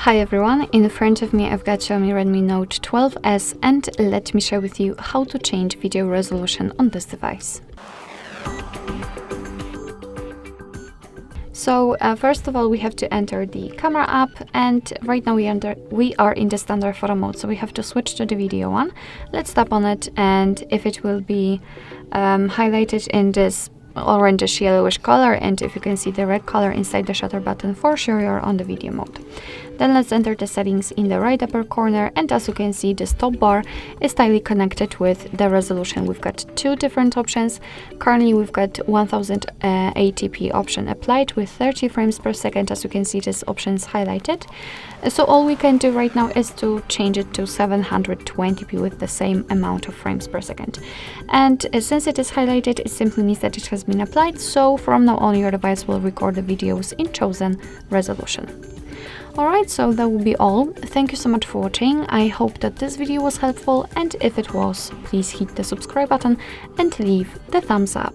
Hi everyone, in front of me I've got Xiaomi Redmi Note 12S and let me share with you how to change video resolution on this device. So first of all we have to enter the camera app, and right now we are in the standard photo mode, so we have to switch to the video one. Let's tap on it, and if it will be highlighted in this orangish yellowish color, and if you can see the red color inside the shutter button, for sure you're on the video mode. Then let's enter the settings in the right upper corner, and as you can see, this top bar is tightly connected with the resolution. We've got two different options. Currently we've got 1080p option applied with 30 frames per second. As you can see, this option is highlighted. So all we can do right now is to change it to 720p with the same amount of frames per second. And since it is highlighted, it simply means that it has been applied, so from now on your device will record the videos in chosen resolution. Alright, so that will be all. Thank you so much for watching. I hope that this video was helpful, and if it was, please hit the subscribe button and leave the thumbs up.